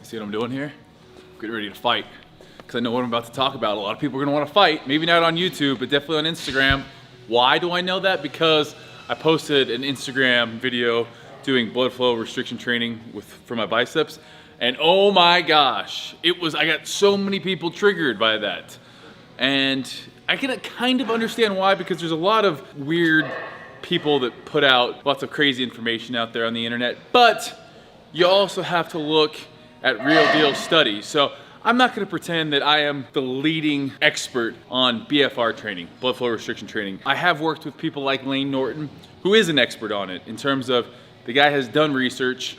See what I'm doing here? Getting ready to fight. Because I know what I'm about to talk about. A lot of people are gonna wanna fight. Maybe not on YouTube, but definitely on Instagram. Why do I know that? Because I posted an Instagram video doing blood flow restriction training for my biceps. And oh my gosh, I got so many people triggered by that. And I can kind of understand why, because there's a lot of weird people that put out lots of crazy information out there on the internet, but you also have to look at real deal studies. So I'm not gonna pretend that I am the leading expert on BFR training, blood flow restriction training. I have worked with people like Lane Norton, who is an expert on it in terms of the guy has done research.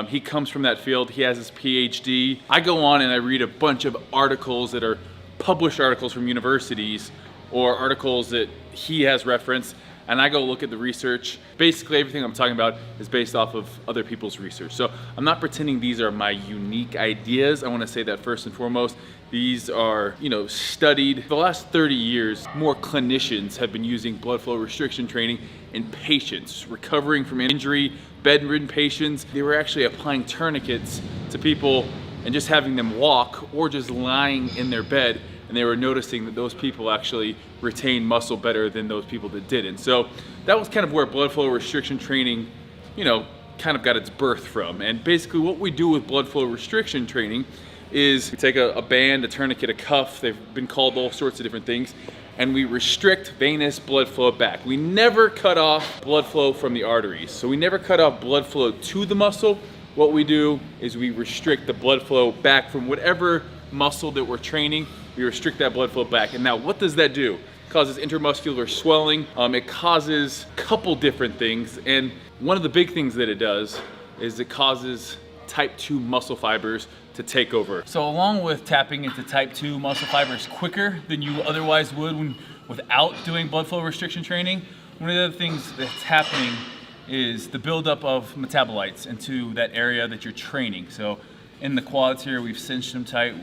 He comes from that field, he has his PhD. I go on and I read a bunch of articles that are published articles from universities or articles that he has referenced, and I go look at the research. Basically everything I'm talking about is based off of other people's research. So I'm not pretending these are my unique ideas. I wanna say that first and foremost. These are, studied. For the last 30 years, more clinicians have been using blood flow restriction training in patients recovering from injury, bedridden patients. They were actually applying tourniquets to people and just having them walk or just lying in their bed, and they were noticing that those people actually retained muscle better than those people that didn't. So that was kind of where blood flow restriction training, kind of got its birth from. And basically what we do with blood flow restriction training is we take a band, a tourniquet, a cuff, they've been called all sorts of different things, and we restrict venous blood flow back. We never cut off blood flow from the arteries. So we never cut off blood flow to the muscle. What we do is we restrict the blood flow back from whatever muscle that we're training. We restrict that blood flow back. And now what does that do? It causes intermuscular swelling. It causes a couple different things. And one of the big things that it does is it causes type 2 muscle fibers to take over. So along with tapping into type 2 muscle fibers quicker than you otherwise would without doing blood flow restriction training, one of the other things that's happening is the buildup of metabolites into that area that you're training. So in the quads here, we've cinched them tight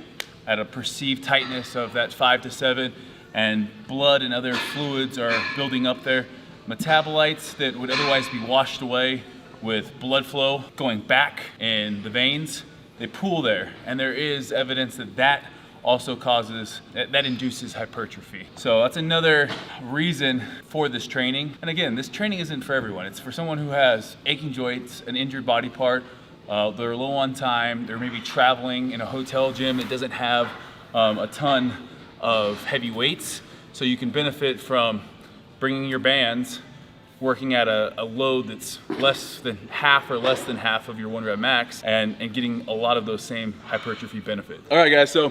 at a perceived tightness of that 5 to 7, and blood and other fluids are building up there. Metabolites that would otherwise be washed away with blood flow going back in the veins, they pool there, and there is evidence that also that induces hypertrophy. So that's another reason for this training. And again, this training isn't for everyone. It's for someone who has aching joints, an injured body part, they're low on time, they're maybe traveling in a hotel gym that doesn't have a ton of heavy weights. So you can benefit from bringing your bands, working at a load that's less than half of your 1 rep max, and getting a lot of those same hypertrophy benefits. All right guys, so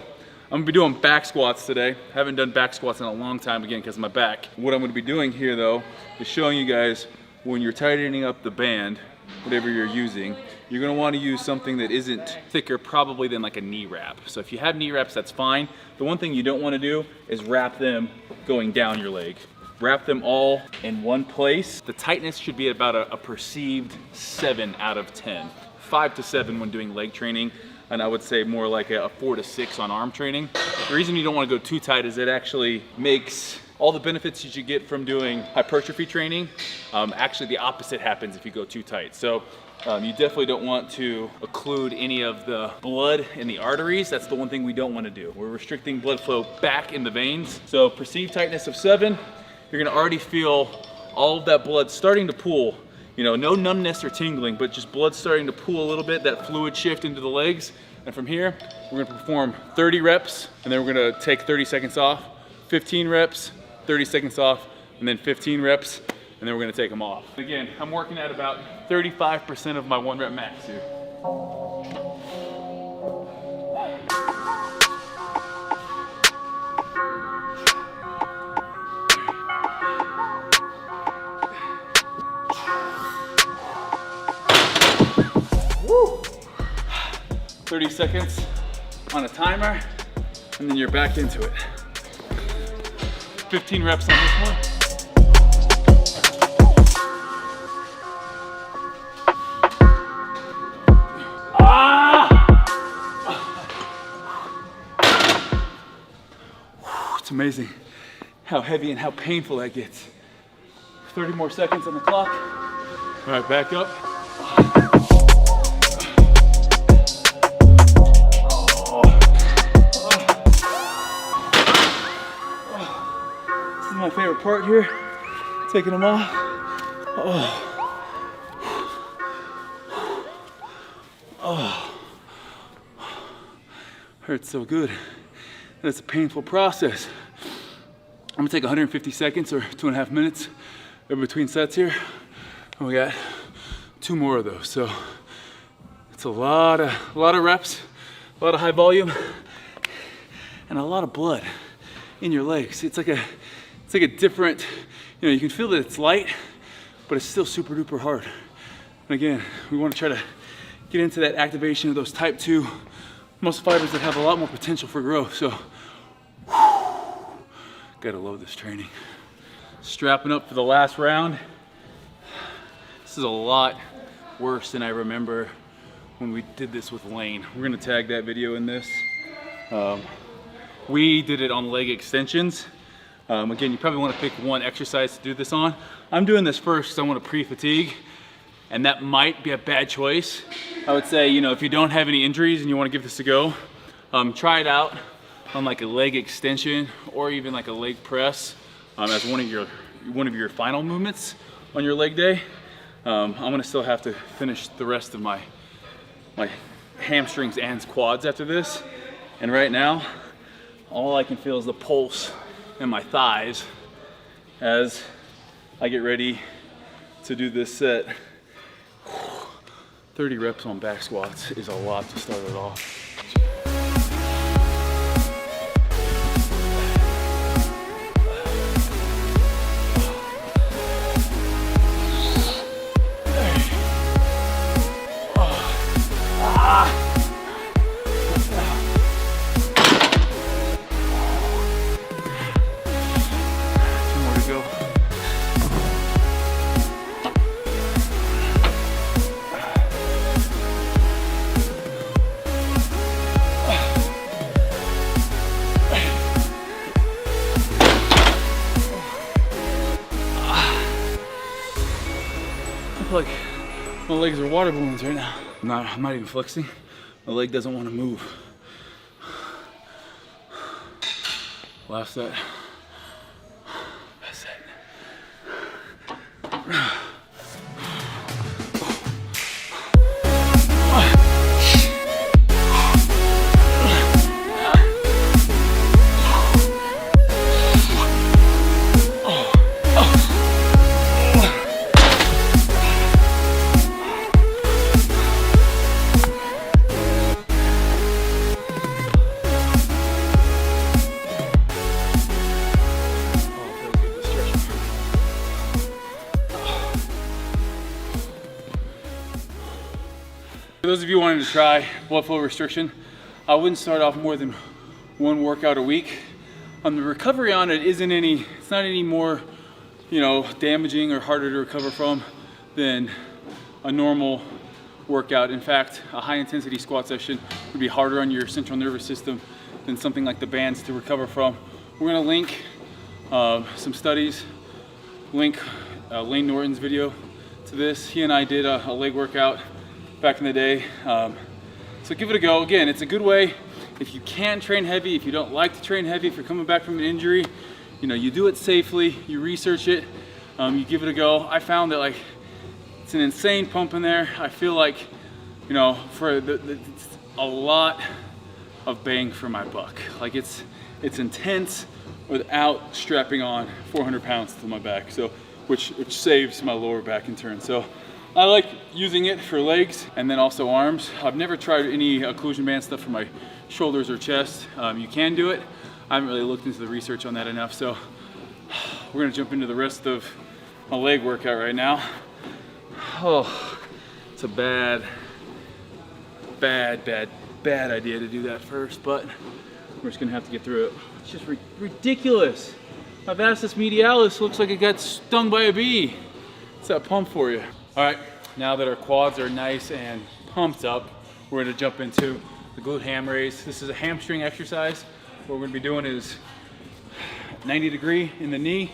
I'm gonna be doing back squats today. Haven't done back squats in a long time, again, because of my back. What I'm gonna be doing here though, is showing you guys when you're tightening up the band, whatever you're using, you're gonna wanna use something that isn't thicker probably than like a knee wrap. So if you have knee wraps, that's fine. The one thing you don't wanna do is wrap them going down your leg. Wrap them all in one place. The tightness should be about a perceived 7 out of 10. 5 to 7 when doing leg training, and I would say more like a 4 to 6 on arm training. The reason you don't want to go too tight is it actually makes all the benefits that you get from doing hypertrophy training, actually the opposite happens if you go too tight. So you definitely don't want to occlude any of the blood in the arteries. That's the one thing we don't want to do. We're restricting blood flow back in the veins. So perceived tightness of 7, you're gonna already feel all of that blood starting to pool. No numbness or tingling, but just blood starting to pool a little bit, that fluid shift into the legs. And from here, we're gonna perform 30 reps, and then we're gonna take 30 seconds off, 15 reps, 30 seconds off, and then 15 reps, and then we're gonna take them off. Again, I'm working at about 35% of my 1 rep max here. Woo! 30 seconds on a timer, and then you're back into it. 15 reps on this one. It's amazing how heavy and how painful that gets. 30 more seconds on the clock. All right, back up. favorite part here, taking them off. Oh. Oh. Hurts so good. And it's a painful process. I'm gonna take 150 seconds or 2.5 minutes in between sets here. And we got 2 more of those. So it's a lot of reps, a lot of high volume, and a lot of blood in your legs. It's like a different, you know, you can feel that it's light, but it's still super duper hard. And again, we want to try to get into that activation of those type 2 muscle fibers that have a lot more potential for growth. So, gotta love this training. Strapping up for the last round. This is a lot worse than I remember when we did this with Lane. We're gonna tag that video in this. We did it on leg extensions. Again, you probably want to pick one exercise to do this on. I'm doing this first because I want to pre-fatigue, and that might be a bad choice. I would say, you know, if you don't have any injuries and you want to give this a go, try it out on like a leg extension or even like a leg press as one of your final movements on your leg day. I'm gonna still have to finish the rest of my hamstrings and quads after this, and right now all I can feel is the pulse in my thighs as I get ready to do this set. 30 reps on back squats is a lot to start it off. Like my legs are water balloons right now. I'm not even flexing. My leg doesn't want to move. Last set. Best set. For those of you wanting to try blood flow restriction, I wouldn't start off more than 1 workout a week. The recovery on it it's not any more, you know, damaging or harder to recover from than a normal workout. In fact, a high intensity squat session would be harder on your central nervous system than something like the bands to recover from. We're gonna link some studies, link Lane Norton's video to this. He and I did a leg workout back in the day. So give it a go. Again, it's a good way if you can train heavy, if you don't like to train heavy, if you're coming back from an injury, you know, you do it safely, you research it, you give it a go. I found that like it's an insane pump in there. I feel like, you know, for it's a lot of bang for my buck. Like it's intense without strapping on 400 pounds to my back, so which saves my lower back in turn. So I like using it for legs and then also arms. I've never tried any occlusion band stuff for my shoulders or chest. You can do it. I haven't really looked into the research on that enough, so we're gonna jump into the rest of my leg workout right now. Oh, it's a bad idea to do that first, but we're just gonna have to get through it. It's just ridiculous. My vastus medialis looks like it got stung by a bee. It's that pump for you. All right, now that our quads are nice and pumped up, we're gonna jump into the glute ham raise. This is a hamstring exercise. What we're gonna be doing is 90 degree in the knee,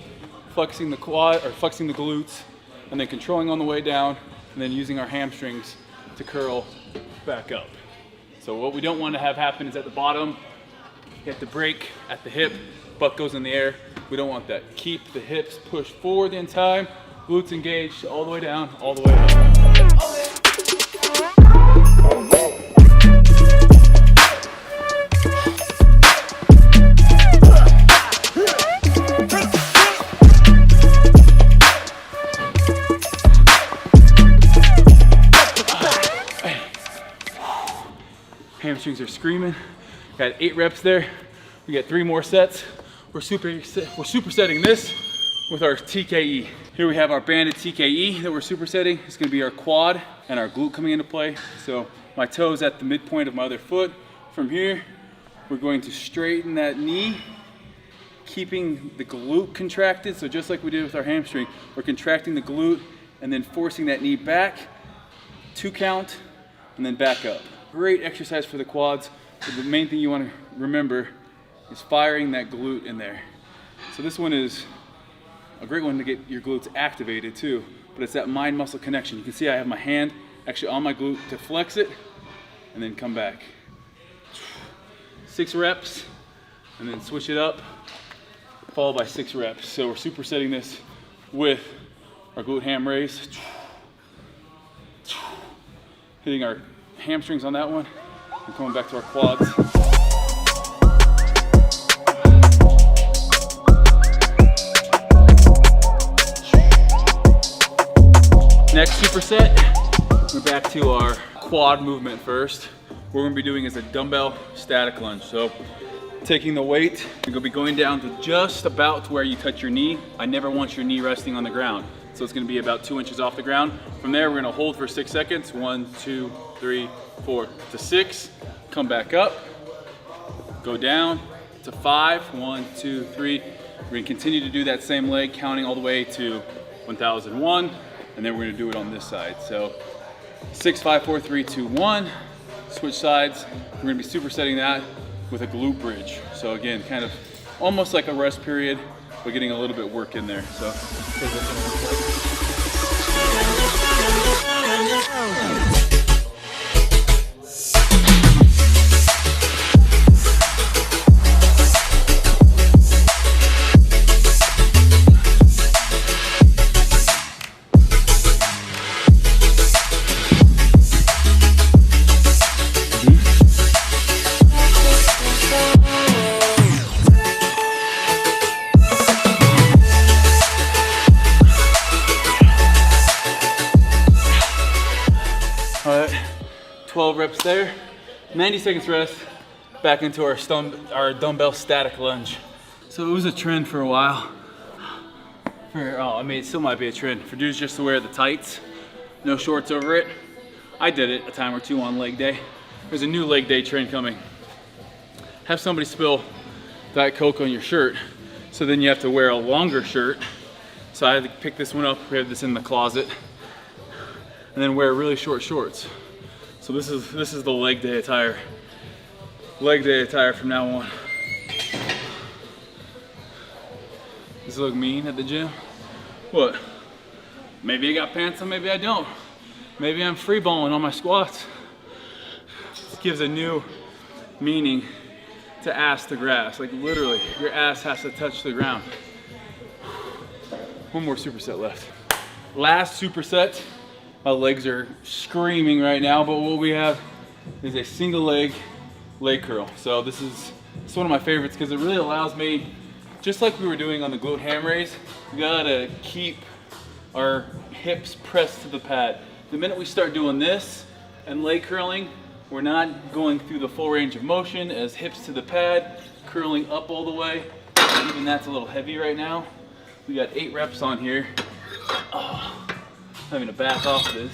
flexing the quad or flexing the glutes, and then controlling on the way down, and then using our hamstrings to curl back up. So what we don't want to have happen is at the bottom, You have to break at the hip, butt goes in the air. We don't want that. Keep the hips pushed forward the entire time, glutes engaged all the way down, all the way up. Hamstrings are screaming. Got 8 reps there. We got 3 more sets. We're supersetting this with our TKE. Here we have our banded TKE that we're supersetting. It's gonna be our quad and our glute coming into play. So my toes at the midpoint of my other foot. From here, we're going to straighten that knee, keeping the glute contracted. So just like we did with our hamstring, we're contracting the glute and then forcing that knee back, 2 count, and then back up. Great exercise for the quads. But the main thing you want to remember is firing that glute in there. So this one is a great one to get your glutes activated too, but it's that mind muscle connection. You can see I have my hand actually on my glute to flex it and then come back. 6 reps and then switch it up, followed by 6 reps. So we're supersetting this with our glute ham raise. Hitting our hamstrings on that one and coming back to our quads. Next superset, we're back to our quad movement first. What we're gonna be doing is a dumbbell static lunge. So taking the weight, you're gonna be going down to just about to where you touch your knee. I never want your knee resting on the ground. So it's gonna be about 2 inches off the ground. From there, we're gonna hold for 6 seconds. 1, 2, 3, 4 to 6. Come back up, go down to 5. 1, 2, 3. We're gonna continue to do that same leg, counting all the way to 1001. And then we're gonna do it on this side. So 6, 5, 4, 3, 2, 1. Switch sides. We're gonna be supersetting that with a glute bridge. So again, kind of almost like a rest period, but getting a little bit work in there. So. All right, 12 reps there, 90 seconds rest, back into our dumbbell static lunge. So it was a trend for a while. It still might be a trend for dudes just to wear the tights, no shorts over it. I did it a time or two on leg day. There's a new leg day trend coming. Have somebody spill Diet Coke on your shirt, so then you have to wear a longer shirt. So I had to pick this one up, we have this in the closet, and then wear really short shorts. So this is the leg day attire. Leg day attire from now on. Does it look mean at the gym? What? Maybe I got pants on, maybe I don't. Maybe I'm free balling on my squats. This gives a new meaning to ass to grass. Like literally, your ass has to touch the ground. One more superset left. Last superset. My legs are screaming right now, but what we have is a single leg curl. So this is one of my favorites because it really allows me, just like we were doing on the glute ham raise, we gotta keep our hips pressed to the pad. The minute we start doing this and leg curling, we're not going through the full range of motion as hips to the pad, curling up all the way. Even that's a little heavy right now. We got 8 reps on here. Having to back off this.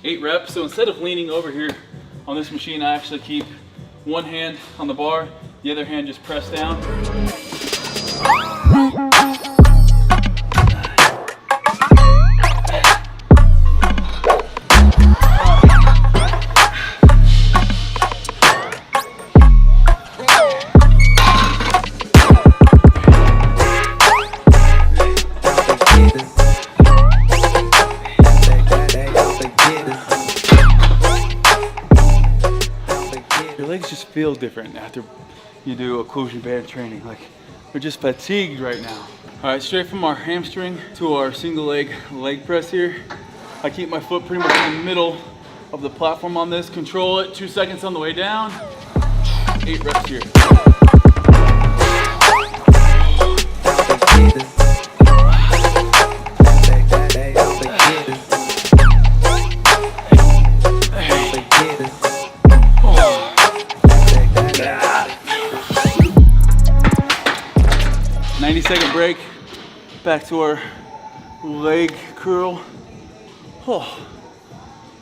8 reps, so instead of leaning over here on this machine, I actually keep one hand on the bar, the other hand just pressed down. just feel different after you do occlusion band training. Like, we're just fatigued right now. All right, straight from our hamstring to our single leg press here. I keep my foot pretty much in the middle of the platform on this. Control it, 2 seconds on the way down. 8 reps here. Second break, back to our leg curl. Oh,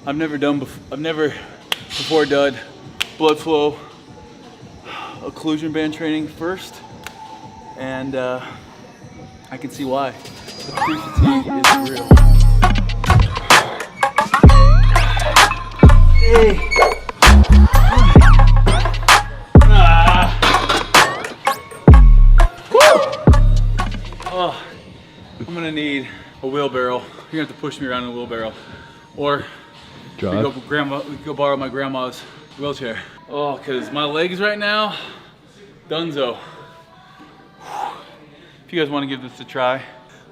I've never before done blood flow occlusion band training first, and I can see why. The pre-fatigue is real. Hey. Oh, I'm gonna need a wheelbarrow. You're gonna have to push me around in a wheelbarrow, or we go borrow my grandma's wheelchair. Oh, cause my legs right now, dunzo. If you guys want to give this a try,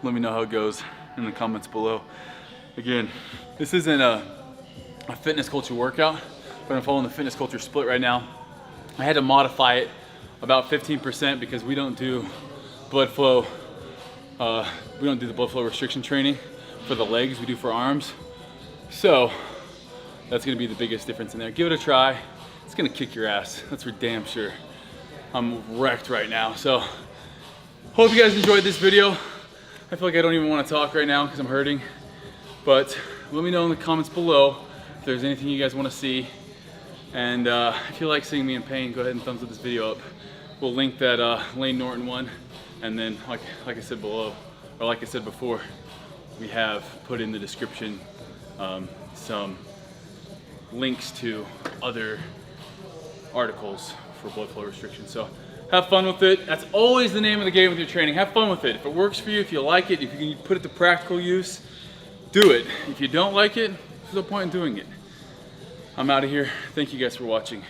let me know how it goes in the comments below. Again, this isn't a fitness culture workout, but I'm following the fitness culture split right now. I had to modify it about 15% because we don't do blood flow. We don't do the blood flow restriction training for the legs, we do for arms. So that's gonna be the biggest difference in there. Give it a try. It's gonna kick your ass, that's for damn sure. I'm wrecked right now. So hope you guys enjoyed this video. I feel like I don't even wanna talk right now because I'm hurting. But let me know in the comments below if there's anything you guys wanna see. And if you like seeing me in pain, go ahead and thumbs up this video up. We'll link that Lane Norton one. And then, like I said below, or like I said before, we have put in the description some links to other articles for blood flow restriction. So have fun with it. That's always the name of the game with your training. Have fun with it. If it works for you, if you like it, if you can put it to practical use, do it. If you don't like it, there's no point in doing it. I'm out of here. Thank you guys for watching.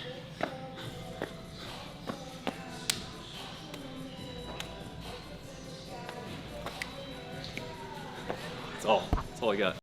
That's all I got.